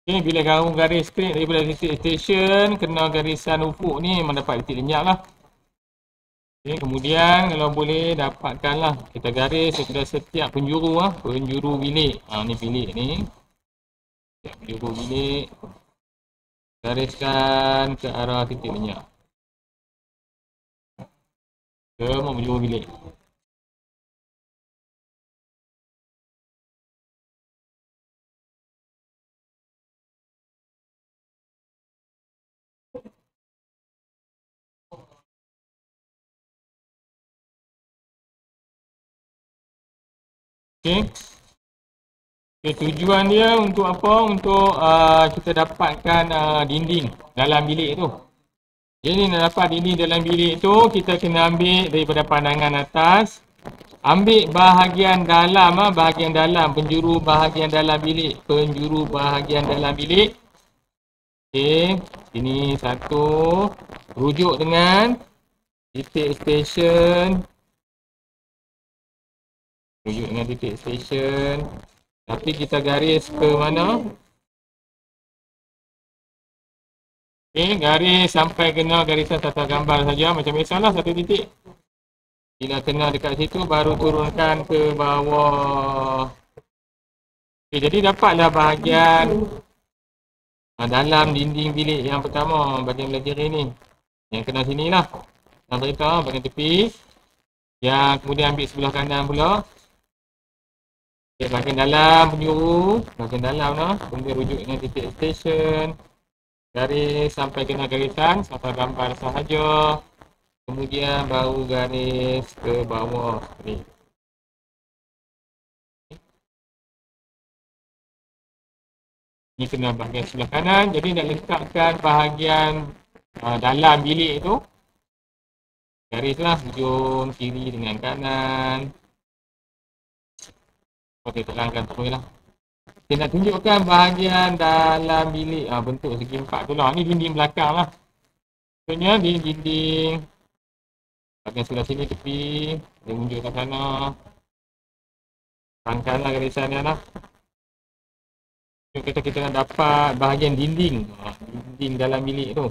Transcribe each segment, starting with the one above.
Okay, bila kamu garis straight daripada titik station, kena garisan ufuk ni memang dapat titik lenyap lah. Okay, kemudian kalau boleh dapatkanlah kita garis daripada setiap penjuru lah, penjuru bilik. Ni bilik ni. Setiap penjuru bilik. Gariskan ke arah titik lenyap. Semua penjuru bilik. Okay. Okay, tujuan dia untuk apa? Untuk kita dapatkan dinding dalam bilik tu. Jadi nak dapat dinding dalam bilik tu, kita kena ambil daripada pandangan atas. Ambil bahagian dalam, bahagian dalam, penjuru bahagian dalam bilik. Penjuru bahagian dalam bilik. Okay, sini satu. Rujuk dengan titik station. Rujuk dengan titik station. Tapi kita garis ke mana? Okay, garis sampai kena garisan tata gambar saja. Macam biasalah, satu titik. Bila kena dekat situ, baru turunkan ke bawah. Okay, jadi dapatlah bahagian dalam dinding bilik yang pertama, bahagian belah kiri ni. Yang kena sini lah. Yang berita, bahagian tepi. Yang kemudian ambil sebelah kanan pula. Okay, bahagian dalam penjuru. Bahagian dalam lah. Kemudian rujuk dengan titik station. Garis sampai kena garisan, sampai gambar sahaja. Kemudian baru garis ke bawah ni. Ini kena bahagian sebelah kanan. Jadi nak letakkan bahagian dalam bilik tu, garislah hujung kiri dengan kanan. Okey, terangkan terus lah. Kita nak tunjukkan bahagian dalam bilik. Bentuk segi empat tu lah. Ni dinding belakang lah. Contohnya di dinding bahagian sebelah sini tepi. Dia tunjuk kat sana. Terangkanlah garisan dia lah. Kita nak dapat bahagian dinding. Dinding dalam bilik tu.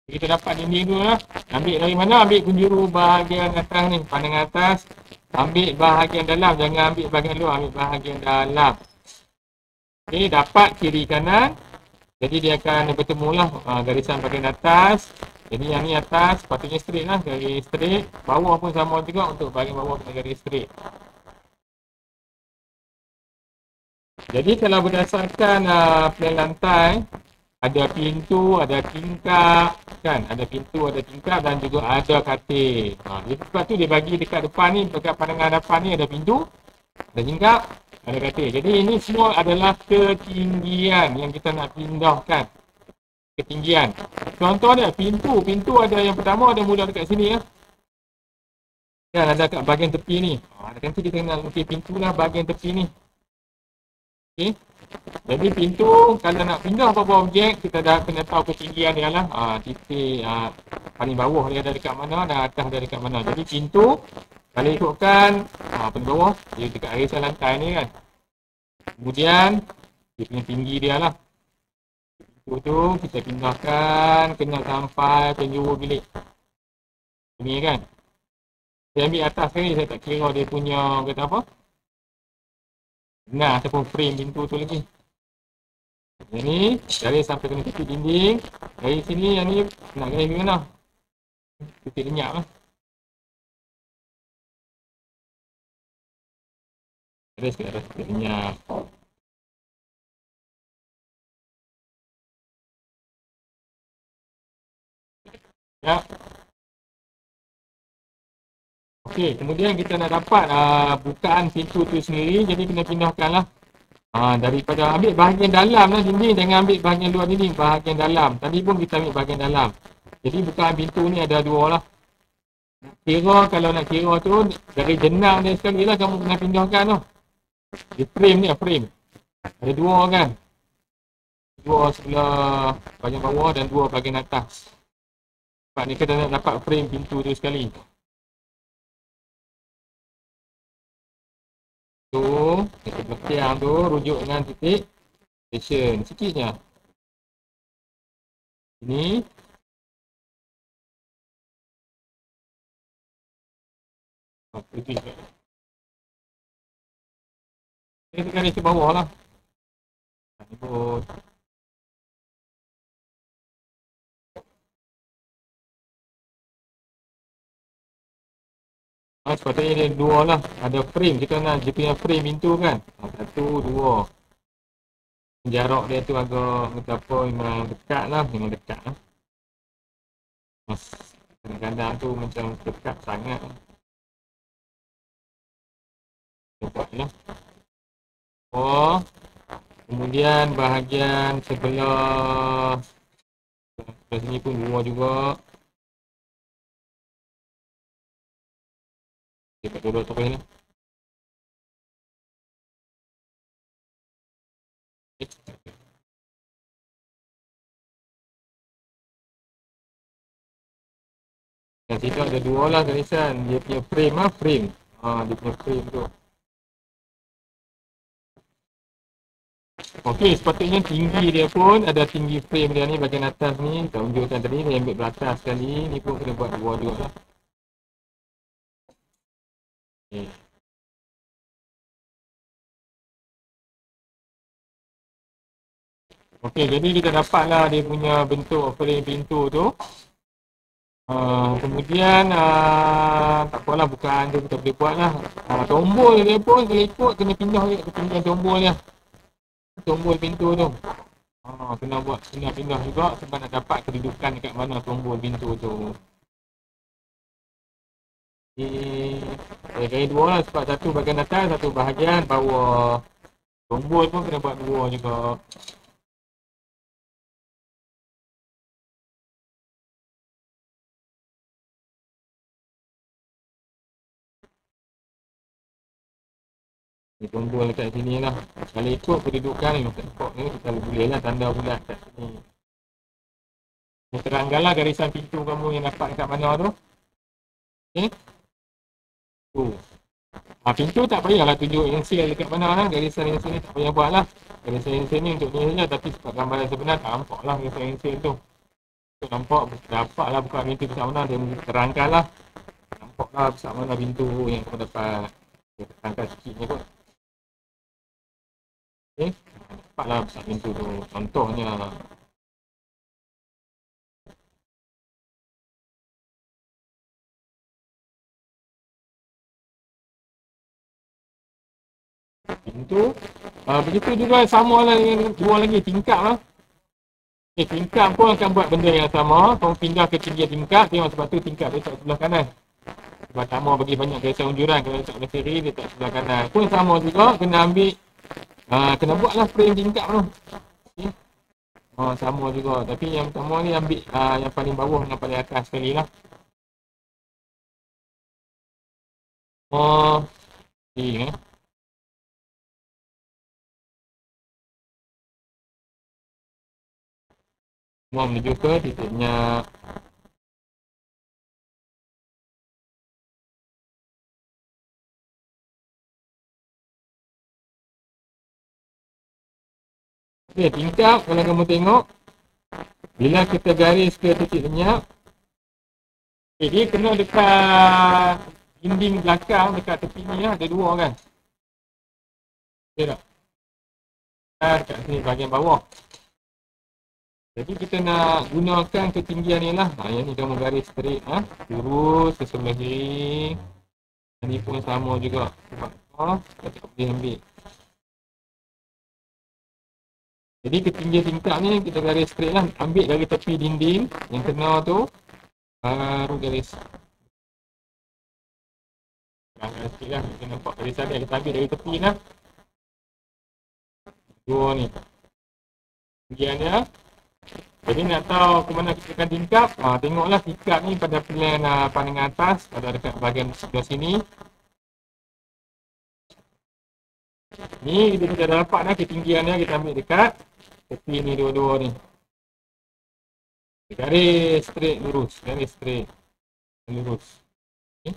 Kita dapat dinding tu lah. Ambil dari mana? Ambil penjuru bahagian atas ni. Pandangan atas. Ambil bahagian dalam. Jangan ambil bahagian luar. Ambil bahagian dalam. Okay, dapat kiri kanan. Jadi dia akan bertemu lah garisan bahagian atas. Jadi yang ni atas patutnya straight lah. Garis straight. Bawah pun sama juga. Untuk bahagian bawah kita garis straight. Jadi kalau berdasarkan plan lantai, ada pintu, ada tingkap, kan? Ada pintu, ada tingkap dan juga ada katil. Sebab tu dia bagi dekat depan ni, dekat pandangan depan ni ada pintu, ada tingkap, ada katil. Jadi ini semua adalah ketinggian yang kita nak pindahkan. Ketinggian. Contoh dia, pintu ada yang pertama ada mula dekat sini ya. Kan ada kat bahagian tepi ni. Nanti kita nak lukis pintu lah bahagian tepi ni. Okay. Jadi pintu kalau nak pindah apa-apa objek kita dah kena tahu ketinggian dia lah. Titik paling bawah dia ada dekat mana dan atas dia dekat mana. Jadi pintu kalau ikutkan paling bawah dia dekat arisan lantai ni kan. Kemudian dia punya tinggi dia lah. Pintu tu kita pindahkan kena sampai penjuru bilik. Ini kan. Saya ambil atas ni saya tak kira dia punya kata apa. Nah, ataupun frame pintu tu lagi. Yang ni, garis sampai kena titik dinding. Dari sini, yang ni nak garis ke mana? Titik lenyap lah. Garis ke arah titik lenyap. Ya. Okey, kemudian kita nak dapat bukaan pintu tu sendiri. Jadi kena pindahkan lah. Daripada ambil bahagian dalam lah dinding. Jangan ambil bahagian luar dinding. Bahagian dalam. Tadi pun kita ambil bahagian dalam. Jadi bukaan pintu ni ada dua lah. Kira kalau nak kira tu dari jenang dia sekali lah kamu kena pindahkan tu. Di frame ni frame. Ada dua kan. Dua sebelah bahagian bawah dan dua bahagian atas. Sebab ni kita nak dapat frame pintu tu sekali. Tu, titik belakang tu rujuk dengan titik station. Sikitnya. Ini. Itu juga. Kita garis ke bawah lah. Sebut. Sepatutnya dia dua lah. Ada frame. Kita nak dia punya frame pintu kan. Satu, dua. Jarak dia tu agak betapa memang dekat lah. Memang dekat lah. Kadang-kadang tu macam dekat sangat. Nampak lah. Oh. Kemudian bahagian sebelah sini pun dua juga. Kita duduk terus ni. Dan situ ada dua lah garisan. Dia punya frame lah, frame. Dia punya frame tu. Okey, sepatutnya tinggi dia pun ada tinggi frame dia ni bahagian atas ni. Kita tunjukkan tadi, ni ambil beratas sekali. Ni pun kena buat dua juga lah. Okay. Okey, jadi kita dapatlah dia punya bentuk frame pintu tu. Kemudian tak apalah, bukaan tu kita boleh buat lah. Tombol dia pun kalau ikut kena pindah ke ketinggian tombol dia. Tombol pintu tu. Kena buat, kena pindah juga sebab nak dapat kedudukan dekat mana tombol pintu tu. Kali dua lah sebab satu bahagian atas, satu bahagian bawah. Tombol pun kena buat dua juga. Ni tombol dekat sini lah. Kalau ikut kedudukan ni, ikut ni kita boleh lah tanda bulat kat sini. Ni terangkanlah garisan pintu kamu yang dapat dekat mana tu. Okay. Tu. Pintu tak payahlah tunjuk insil dekat mana lah. Garisan insil ni tak payah buat lah. Garisan insil ni untuk ni saja. Tapi sebab gambaran sebenar tak nampak lah garisan insil tu. Untuk nampak, dapat lah buka pintu besar mana. Dia terangkan lah. Nampak lah besar mana pintu yang kamu dapat. Dia terangkan sikit ni kot. Okay. Dapatlah besar pintu tu. Contohnya. Pintu. Begitu juga sama lah dengan dua lagi tingkap lah. Tingkap pun akan buat benda yang sama. Kau pindah ke tinggi tingkap, tengok sebab tu tingkap letak sebelah kanan. Sebab sama bagi banyak garisan unjuran, kalau letak sebelah kiri, letak sebelah kanan. Pun sama juga, kena ambil, kena buatlah frame tingkap tu. Okay. Sama juga. Tapi yang pertama ni ambil yang paling bawah dengan paling atas sekali lah. Okay. Semua menuju ke titiknya. Okay, tingkap kalau kamu tengok, bila kita garis ke titik lenyap, dia kena dekat dinding belakang, dekat tepi ni lah, ada dua kan. Okay tak? Dekat sini bahagian bawah. Jadi kita nak gunakan ketinggian ni lah. Yang ni kamu garis straight, lurus ke sebelah kiri. Ini pun sama juga. Sebab kita tak boleh ambil. Jadi ketinggian tingkap ni kita garis straight lah. Ambil dari tepi dinding yang kena tu, baru garis. Garis sikit lah. Kita nampak garisan ni kita ambil dari tepi lah. Dua ni. Ketinggian dia. Jadi nak tahu ke mana kita akan tingkap, tengoklah tingkap ni pada plan pandangan atas, pada dekat bahagian sebelah sini. Ni kita dah dapat dah ketinggian dia, kita ambil dekat tepi ni dua-dua ni. Garis straight lurus, garis straight lurus. Okay.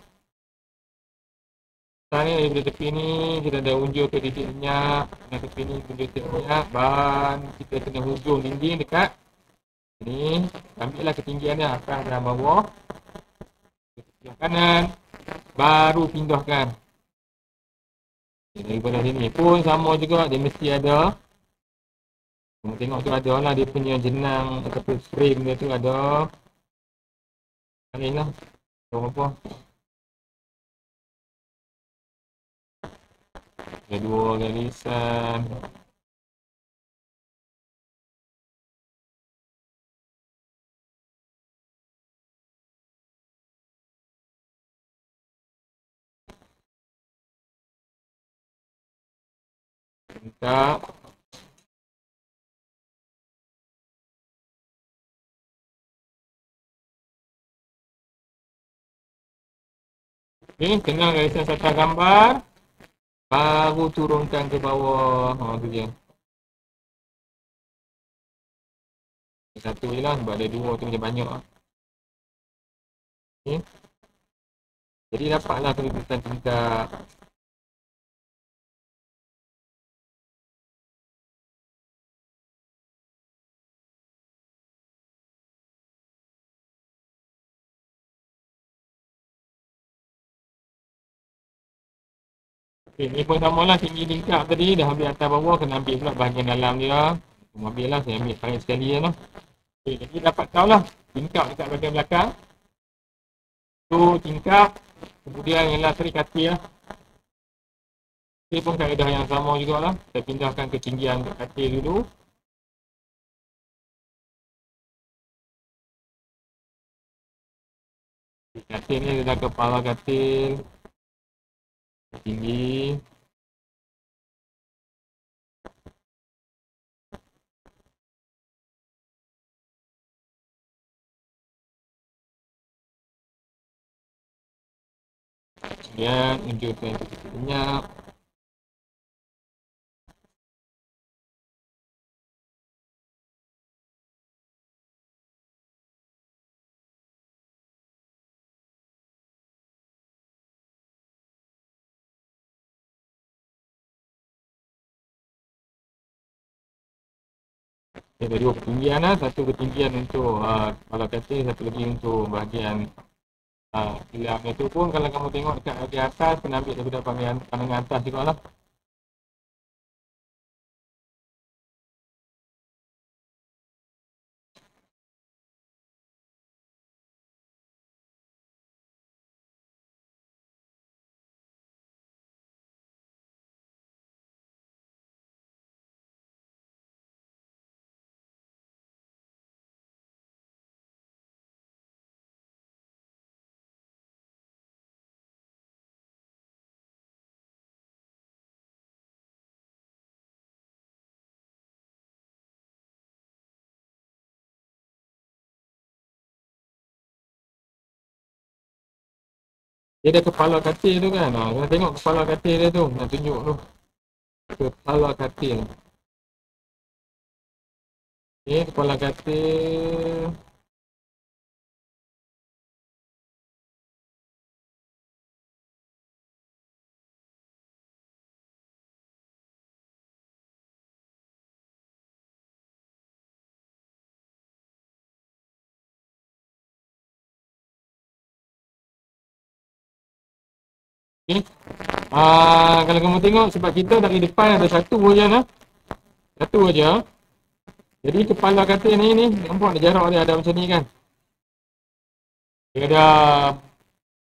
Misalnya daripada tepi ni kita dah unjuk ke titik minyak, kena tepi ni unjuk titik minyak, ban kita kena hujung dinding dekat ni, ambillah ketinggian dia atas dan bawah, ketinggian kanan, baru pindahkan. Daripada sini pun sama juga, dia mesti ada, kamu tengok tu ada lah dia punya jenang ataupun frame dia tu ada. Lain lah, apa-apa. Ada dua garisan. Tak. Okay, kenal garisan satu gambar. Baru turunkan ke bawah. Tu je. Satu je lah sebab ada dua tu macam banyak lah. Okay. Jadi dapatlah kedudukan tingkap. Okay, ni pun sama lah tinggi tingkap tadi. Dah ambil atas bawah, kena ambil pula bahagian dalam dia. Ambil lah, saya ambil tarik sekali je lah. Okay, jadi dapat tahu lah tingkap dekat bahagian belakang. Tu tingkap. Kemudian ialah tarik katil lah. Ini pun kaedah yang sama jugalah. Saya pindahkan ketinggian katil dulu. Katil ni adalah kepala katil. Tinggi. Kemudian unjukkan titik minyak. Ada dua ketinggian lah, satu ketinggian untuk kepala katil, satu lagi untuk bahagian kilang itu pun kalau kamu tengok dekat bahagian atas, kena ambil daripada pandangan atas juga lah. Dia ada kepala katil tu kan, kena tengok kepala katil dia tu, nak tunjuk tu. Kepala katil. Okay, kepala katil. Okay. Kalau kamu tengok sebab kita dari depan ada satu je lah. Satu je. Jadi kepala katil ni nampak ada jarak dia ada macam ni kan. Dia ada,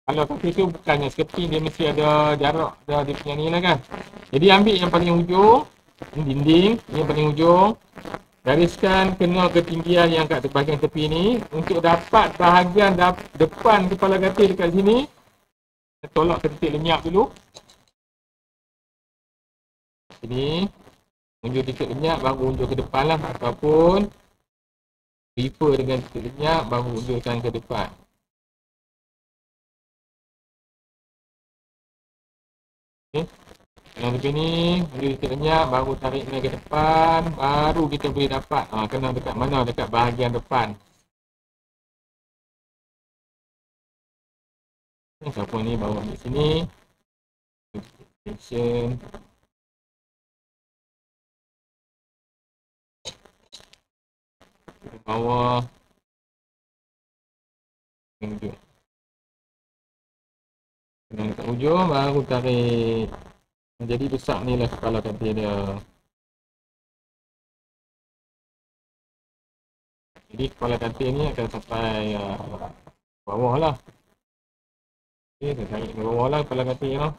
kalau katil tu bukannya skeping, dia mesti ada jarak dia punya ni lah kan. Jadi ambil yang paling hujung, dinding, ni yang paling hujung. Gariskan kena ketinggian yang kat bahagian tepi ni. Untuk dapat bahagian depan kepala katil dekat sini, tolak ke titik lenyap dulu. Sini. Unjuk titik lenyap baru unjuk ke depan lah. Ataupun refer dengan titik lenyap baru unjukkan ke depan. Okay. Yang lebih ni, unjuk titik lenyap baru tarik naik ke depan. Baru kita boleh dapat kena dekat mana, dekat bahagian depan. Siapa ni bawa di sini. Section. Ke bawah. Tunjuk. Dan kat hujung baru tarik. Jadi besar ni lah kepala katil dia. Jadi kepala katil ni akan sampai bawah lah. Okay, saya tarik ke bawah lah kepala katil ni.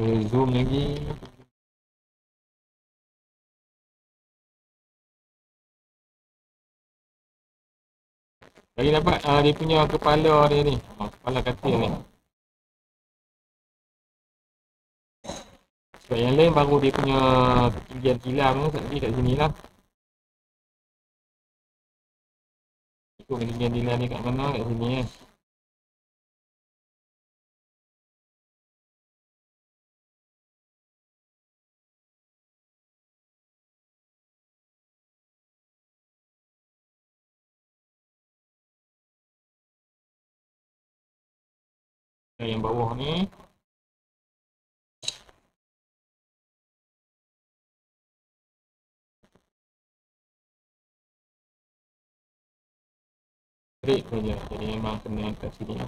Zoom lagi. Lagi dapat dia punya kepala dia ni. Kepala katil ni. Sebab yang lain baru dia punya ketinggian tilam tu kat sini lah. Ikut ketinggian tilam ni kat mana? Kat sini kan. Yang bawah ni. Straight saja. Jadi memang kena kat sini lah.